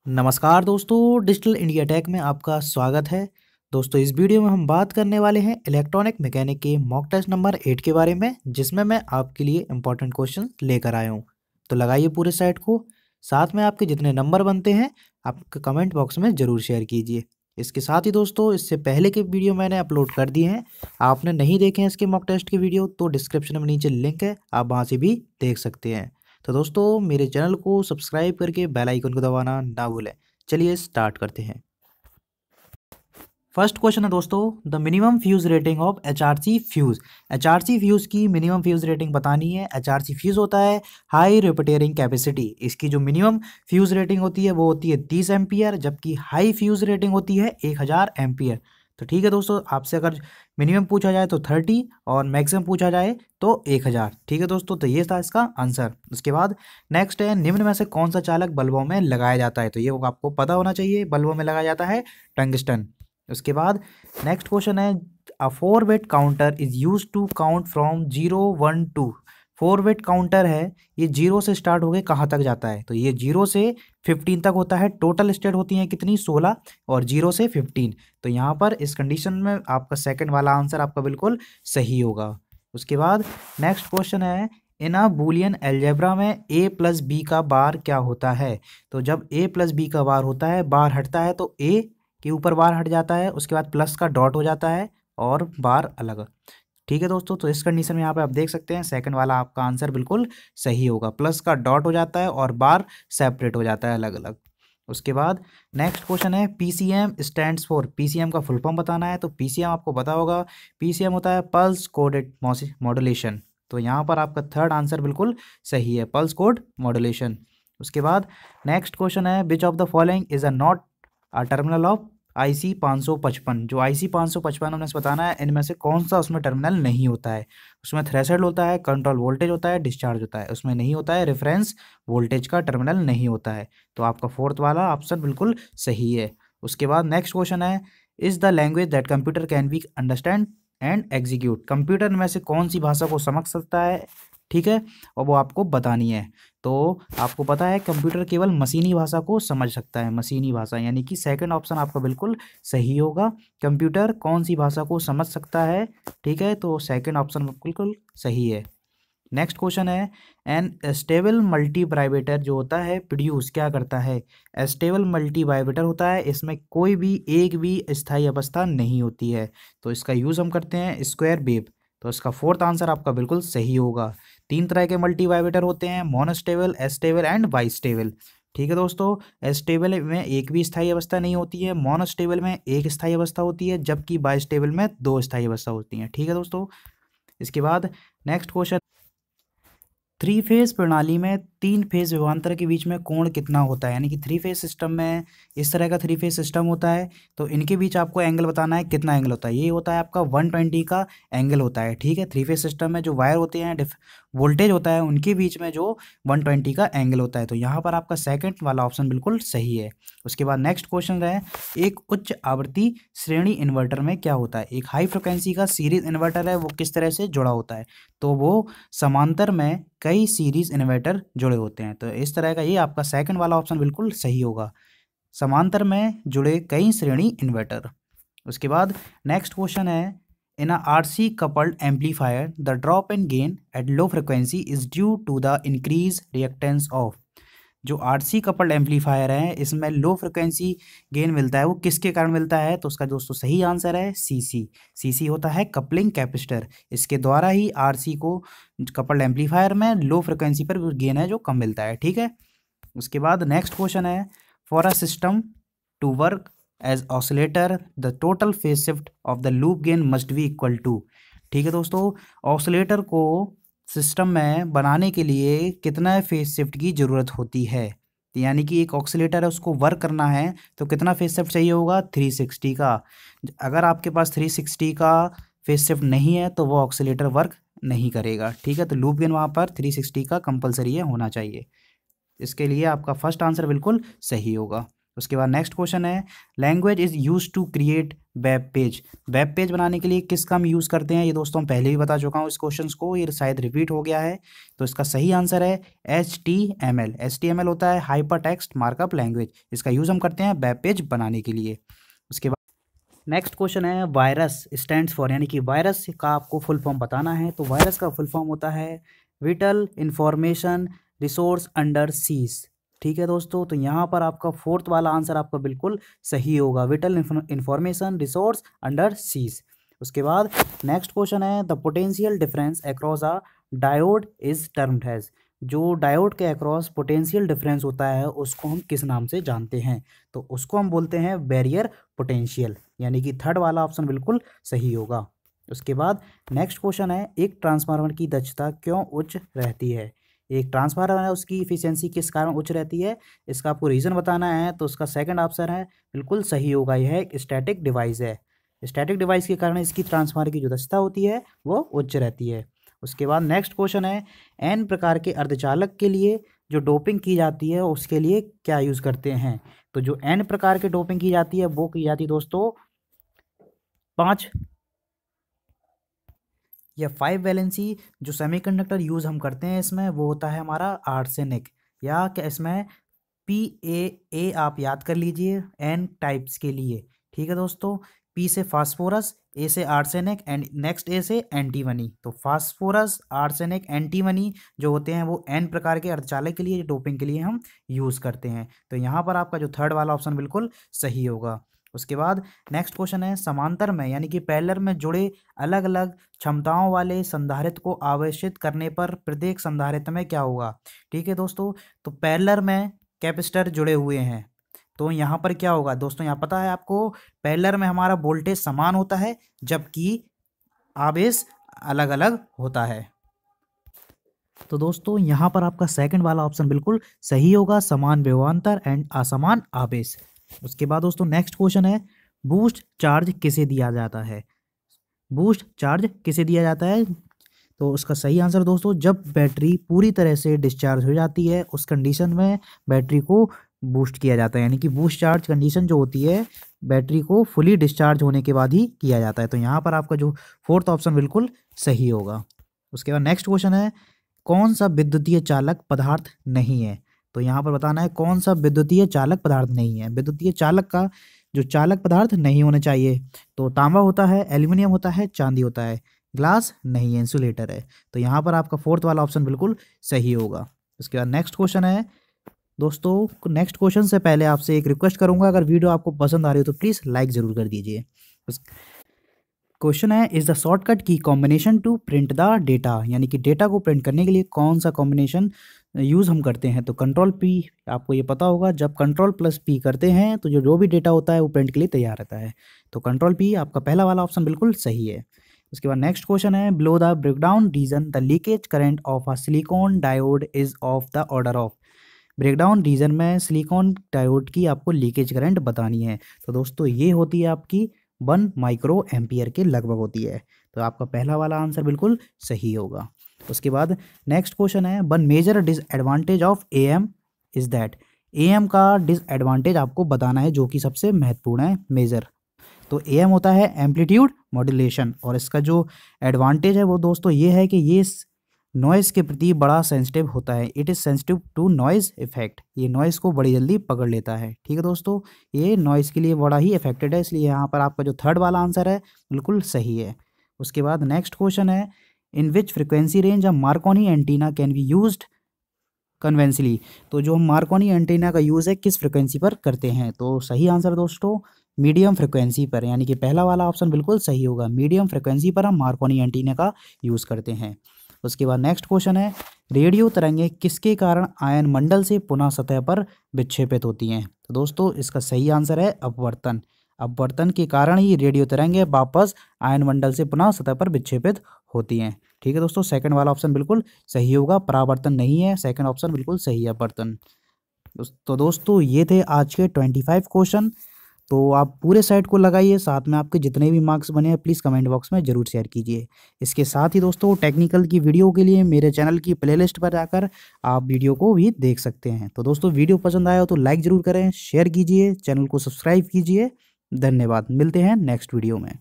नमस्कार दोस्तों, digital India take में आपका स्वागत है। दोस्तों, इस वीडियो में हम बात करने वाले हैं इलेक्ट्रॉनिक मैकेनिक के मॉक टेस्ट नंबर 8 के बारे में, जिसमें मैं आपके लिए इंपॉर्टेंट क्वेश्चन लेकर आया हूं। तो लगाइए पूरे सेट को, साथ में आपके जितने नंबर बनते हैं आप कमेंट बॉक्स में ज़रूर शेयर कीजिए। इसके साथ ही दोस्तों, इससे पहले के वीडियो मैंने अपलोड कर दिए हैं। आपने नहीं देखे हैं इसके मॉक टेस्ट के वीडियो तो डिस्क्रिप्शन में नीचे लिंक है, आप वहाँ से भी देख सकते हैं। तो दोस्तों, मेरे चैनल को सब्सक्राइब करके बेल आइकन को दबाना ना भूलें। चलिए स्टार्ट करते हैं। फर्स्ट क्वेश्चन है दोस्तों, the minimum fuse rating of HRC fuse. HRC fuse की मिनिमम फ्यूज रेटिंग बतानी है। एचआरसी फ्यूज होता है हाई रिपीटिंग कैपेसिटी। इसकी जो मिनिमम फ्यूज रेटिंग होती है वो होती है 30 एम्पियर, जबकि हाई फ्यूज रेटिंग होती है 1000 एम्पियर। तो ठीक है दोस्तों, आपसे अगर मिनिमम पूछा जाए तो 30 और मैक्सिमम पूछा जाए तो 1000। ठीक है दोस्तों, तो ये था इसका आंसर। उसके बाद नेक्स्ट है, निम्न में से कौन सा चालक बल्बों में लगाया जाता है। तो ये आपको पता होना चाहिए, बल्बों में लगाया जाता है टंगस्टन। उसके बाद नेक्स्ट क्वेश्चन है, a 4 bit counter is use to count from 0 1 2। 4 bit counter है, ये 0 से स्टार्ट होके कहाँ तक जाता है। तो ये 0 से 15 तक होता है। टोटल स्टेट होती हैं कितनी, 16, और 0 से 15। तो यहाँ पर इस कंडीशन में आपका सेकंड वाला आंसर आपका बिल्कुल सही होगा। उसके बाद नेक्स्ट क्वेश्चन है, इन अ बूलियन अलजेब्रा में a प्लस बी का बार क्या होता है। तो जब a प्लस बी का बार होता है, बार हटता है तो a के ऊपर बार हट जाता है, उसके बाद प्लस का डॉट हो जाता है और बार अलग। ठीक है दोस्तों, तो इस कंडीशन में यहाँ पे आप देख सकते हैं सेकंड वाला आपका आंसर बिल्कुल सही होगा। प्लस का डॉट हो जाता है और बार सेपरेट हो जाता है अलग अलग। उसके बाद नेक्स्ट क्वेश्चन है, पीसीएम स्टैंड्स फॉर। पीसीएम का फुल फॉर्म बताना है। तो पीसीएम आपको पता होगा, पीसीएम होता है पल्स कोडेड मॉड्यूलेशन। तो यहाँ पर आपका थर्ड आंसर बिल्कुल सही है, पल्स कोड मॉड्यूलेशन। उसके बाद नेक्स्ट क्वेश्चन है, which of the following is a not a terminal of IC 555। जो IC 555 हमने बताना है, इनमें से कौन सा उसमें टर्मिनल नहीं होता है। उसमें थ्रेशोल्ड होता है, कंट्रोल वोल्टेज होता है, डिस्चार्ज होता है। उसमें नहीं होता है रेफरेंस वोल्टेज का टर्मिनल नहीं होता है। तो आपका फोर्थ वाला ऑप्शन बिल्कुल सही है। उसके बाद नेक्स्ट क्वेश्चन है, is the language that computer can be understand and execute. Computer में से कौन सी भाषा को समझ सकता है, ठीक है, और वो आपको बतानी है। तो आपको पता है कंप्यूटर केवल मशीनी भाषा को समझ सकता है, मशीनी भाषा, यानी कि सेकंड ऑप्शन आपका बिल्कुल सही होगा। कंप्यूटर कौन सी भाषा को समझ सकता है, ठीक है, तो सेकंड ऑप्शन बिल्कुल सही है। नेक्स्ट क्वेश्चन है, एन स्टेबल मल्टी वाइब्रेटर जो होता है प्रोड्यूस क्या करता है। स्टेबल मल्टी वाइब्रेटर होता है, इसमें कोई भी एक भी स्थायी अवस्था नहीं होती है। तो इसका यूज़ हम करते हैं स्क्वायर वेव। तो इसका फोर्थ आंसर आपका बिल्कुल सही होगा। 3 तरह के मल्टी वाइब्रेटर होते हैं, मोनोस्टेबल, एस्टेबल एंड बाइस्टेबल। ठीक है दोस्तों, एस्टेबल में एक भी स्थायी अवस्था नहीं होती है, मोनोस्टेबल में एक स्थायी अवस्था होती है, जबकि बाइस्टेबल में 2 स्थायी अवस्था होती हैं। ठीक है दोस्तों, इसके बाद नेक्स्ट क्वेश्चन, 3 फेज प्रणाली में 3 फेज विभवांतर के बीच में कोण कितना होता है। यानी कि 3 फेज सिस्टम में इस तरह का 3 फेज सिस्टम होता है, तो इनके बीच आपको एंगल बताना है, कितना एंगल होता है। ये होता है आपका 120 का एंगल होता है। ठीक है, 3 फेज सिस्टम में जो वायर होते हैं, वोल्टेज होता है, उनके बीच में जो 120 का एंगल होता है। तो यहाँ पर आपका सेकंड वाला ऑप्शन बिल्कुल सही है। उसके बाद नेक्स्ट क्वेश्चन है, एक उच्च आवृत्ति श्रेणी इन्वर्टर में क्या होता है। एक हाई फ्रिक्वेंसी का सीरीज इन्वर्टर है, वो किस तरह से जुड़ा होता है। तो वो समांतर में कई सीरीज इन्वर्टर जुड़े होते हैं। तो इस तरह का ये आपका सेकंड वाला ऑप्शन बिल्कुल सही होगा, समांतर में जुड़े कई श्रेणी इन्वर्टर। उसके बाद नेक्स्ट क्वेश्चन है, इन अ RC coupled amplifier the drop in gain at low frequency is due to the increase reactance of। जो RC कपल्ड एम्पलीफायर है, इसमें लो फ्रिक्वेंसी गेन मिलता है, वो किसके कारण मिलता है। तो उसका दोस्तों सही आंसर है सीसी। सीसी होता है कपलिंग कैपेसिटर, इसके द्वारा ही RC को कपल्ड एम्पलीफायर में लो फ्रिक्वेंसी पर गेन है जो कम मिलता है। ठीक है, उसके बाद नेक्स्ट क्वेश्चन है, for a system to work as oscillator the total phase shift of the loop gain must be equal to. ठीक है दोस्तों, ऑसिलेटर को सिस्टम में बनाने के लिए कितना फेज शिफ्ट की ज़रूरत होती है। यानी कि एक ऑक्सीलेटर है, उसको वर्क करना है तो कितना फेज शिफ्ट चाहिए होगा, 360 का। अगर आपके पास 360 का फेज शिफ्ट नहीं है तो वो ऑक्सीलेटर वर्क नहीं करेगा। ठीक है, तो लूप गेन वहाँ पर 360 का कंपलसरी है, होना चाहिए। इसके लिए आपका फर्स्ट आंसर बिल्कुल सही होगा। उसके बाद नेक्स्ट क्वेश्चन है, language is use to create web page. Web page बनाने के लिए किसका हम यूज़ करते हैं, ये दोस्तों हम पहले भी बता चुका हूँ इस क्वेश्चन को, ये शायद रिपीट हो गया है। तो इसका सही आंसर है HTML। HTML होता है हाइपर टेक्स्ट मार्कअप लैंग्वेज, इसका यूज़ हम करते हैं वेब पेज बनाने के लिए। उसके बाद नेक्स्ट क्वेश्चन है, वायरस स्टैंड्स फॉर, यानी कि वायरस का आपको फुल फॉर्म बताना है। तो वायरस का फुल फॉर्म होता है whittle information resource under seize. ठीक है दोस्तों, तो यहाँ पर आपका फोर्थ वाला आंसर आपका बिल्कुल सही होगा, whittle information resource under seize. उसके बाद नेक्स्ट क्वेश्चन है, the potential difference across a diode is termed has. जो डायोड के अक्रॉस पोटेंशियल डिफरेंस होता है उसको हम किस नाम से जानते हैं, तो उसको हम बोलते हैं बैरियर पोटेंशियल, यानी कि थर्ड वाला ऑप्शन बिल्कुल सही होगा। उसके बाद नेक्स्ट क्वेश्चन है, एक ट्रांसफार्मर की दक्षता क्यों उच्च रहती है। एक ट्रांसफार्मर है उसकी इफिशियंसी किस कारण उच्च रहती है, इसका आपको रीज़न बताना है। तो उसका सेकंड ऑप्शन है बिल्कुल सही होगा, यह एक स्टैटिक डिवाइस है। स्टैटिक डिवाइस के कारण इसकी ट्रांसफार्मर की जो दक्षता होती है वो उच्च रहती है। उसके बाद नेक्स्ट क्वेश्चन है, एन प्रकार के अर्धचालक के लिए जो डोपिंग की जाती है उसके लिए क्या यूज़ करते हैं। तो जो एन प्रकार के डोपिंग की जाती है वो की जाती है दोस्तों 5 या 5 वैलेंसी जो सेमीकंडक्टर यूज़ हम करते हैं इसमें वो होता है हमारा आर्सेनिक, या क्या इसमें PAA आप याद कर लीजिए एन टाइप्स के लिए। ठीक है दोस्तों, P से फास्फोरस, A से आर्सेनिक एंड नेक्स्ट A से एंटीमनी। तो फास्फोरस आर्सेनिक एंटीमनी जो होते हैं वो एन प्रकार के अर्धचालक के लिए डोपिंग के लिए हम यूज़ करते हैं। तो यहाँ पर आपका जो थर्ड वाला ऑप्शन बिल्कुल सही होगा। उसके बाद नेक्स्ट क्वेश्चन है, समांतर में यानी कि पैरेलल में जुड़े अलग अलग क्षमताओं वाले संधारित्र को आवेशित करने पर प्रत्येक संधारित्र में क्या होगा। ठीक है दोस्तों, तो पैरेलल में कैपेसिटर जुड़े हुए हैं तो यहाँ पर क्या होगा दोस्तों, यहाँ पता है आपको पैरेलल में हमारा वोल्टेज समान होता है जबकि आवेश अलग अलग होता है। तो दोस्तों यहाँ पर आपका सेकंड वाला ऑप्शन बिल्कुल सही होगा, समान विभवांतर एंड असमान आवेश। उसके बाद दोस्तों नेक्स्ट क्वेश्चन है, बूस्ट चार्ज किसे दिया जाता है। बूस्ट चार्ज किसे दिया जाता है, तो उसका सही आंसर दोस्तों जब बैटरी पूरी तरह से डिस्चार्ज हो जाती है उस कंडीशन में बैटरी को बूस्ट किया जाता है, यानी कि बूस्ट चार्ज कंडीशन जो होती है बैटरी को फुली डिस्चार्ज होने के बाद ही किया जाता है। तो यहाँ पर आपका जो फोर्थ ऑप्शन बिल्कुल सही होगा। उसके बाद नेक्स्ट क्वेश्चन है, कौन सा विद्युतीय चालक पदार्थ नहीं है। तो यहाँ पर बताना है कौन सा विद्युतीय चालक पदार्थ नहीं है। विद्युतीय चालक का जो चालक पदार्थ नहीं होने चाहिए, तो तांबा होता है, एल्यूमिनियम होता है, चांदी होता है, ग्लास नहीं है, इंसुलेटर है। तो यहाँ पर आपका फोर्थ वाला ऑप्शन बिल्कुल सही होगा। उसके बाद नेक्स्ट क्वेश्चन है दोस्तों, नेक्स्ट क्वेश्चन से पहले आपसे एक रिक्वेस्ट करूंगा, अगर वीडियो आपको पसंद आ रही हो तो प्लीज़ लाइक ज़रूर कर दीजिए। क्वेश्चन है, is the shortcut key combination to print the data, यानी कि डेटा को प्रिंट करने के लिए कौन सा कॉम्बिनेशन यूज़ हम करते हैं। तो कंट्रोल P, आपको ये पता होगा जब कंट्रोल प्लस P करते हैं तो जो भी डेटा होता है वो प्रिंट के लिए तैयार रहता है। तो कंट्रोल P आपका पहला वाला ऑप्शन बिल्कुल सही है। उसके बाद नेक्स्ट क्वेश्चन है, below the breakdown region the leakage current of a silicon diode is of the order of. Breakdown region में सिलिकॉन डायोड की आपको लीकेज करंट बतानी है। तो दोस्तों ये होती है आपकी 1 माइक्रो एम्पियर के लगभग होती है। तो आपका पहला वाला आंसर बिल्कुल सही होगा। उसके बाद नेक्स्ट क्वेश्चन है, 1 major disadvantage of AM is that. AM का डिसएडवांटेज आपको बताना है जो कि सबसे महत्वपूर्ण है मेजर। तो AM होता है एम्पलीट्यूड मॉड्यूलेशन, और इसका जो एडवांटेज है वो दोस्तों ये है कि ये नॉइज़ के प्रति बड़ा सेंसिटिव होता है। It is sensitive to noise effect, ये नॉइज़ को बड़ी जल्दी पकड़ लेता है। ठीक है दोस्तों, ये नॉइज़ के लिए बड़ा ही इफेक्टेड है, इसलिए यहाँ पर आपका जो थर्ड वाला आंसर है बिल्कुल सही है। उसके बाद नेक्स्ट क्वेश्चन है, in which frequency range a Marconi antenna can be used conventionally. तो जो हम मार्कोनी एंटीना का यूज़ है किस फ्रिक्वेंसी पर करते हैं, तो सही आंसर दोस्तों मीडियम फ्रिक्वेंसी पर, यानी कि पहला वाला ऑप्शन बिल्कुल सही होगा, मीडियम फ्रिक्वेंसी पर हम मार्कोनी एंटीना का यूज़ करते हैं। उसके बाद नेक्स्ट क्वेश्चन है, रेडियो तरंगें किसके कारण आयन मंडल से पुनः सतह पर विक्षेपित होती हैं। तो दोस्तों इसका सही आंसर है अपवर्तन। अपवर्तन के कारण ही रेडियो तरंगें वापस आयन मंडल से पुनः सतह पर विक्षेपित होती हैं। ठीक है दोस्तों, सेकंड वाला ऑप्शन बिल्कुल सही होगा, परावर्तन नहीं है, सेकंड ऑप्शन बिल्कुल सही है अपवर्तन। तो दोस्तों ये थे आज के 25 क्वेश्चन। तो आप पूरे सेट को लगाइए, साथ में आपके जितने भी मार्क्स बने हैं प्लीज़ कमेंट बॉक्स में ज़रूर शेयर कीजिए। इसके साथ ही दोस्तों टेक्निकल की वीडियो के लिए मेरे चैनल की प्लेलिस्ट पर जाकर आप वीडियो को भी देख सकते हैं। तो दोस्तों वीडियो पसंद आया हो तो लाइक ज़रूर करें, शेयर कीजिए, चैनल को सब्सक्राइब कीजिए। धन्यवाद, मिलते हैं नेक्स्ट वीडियो में।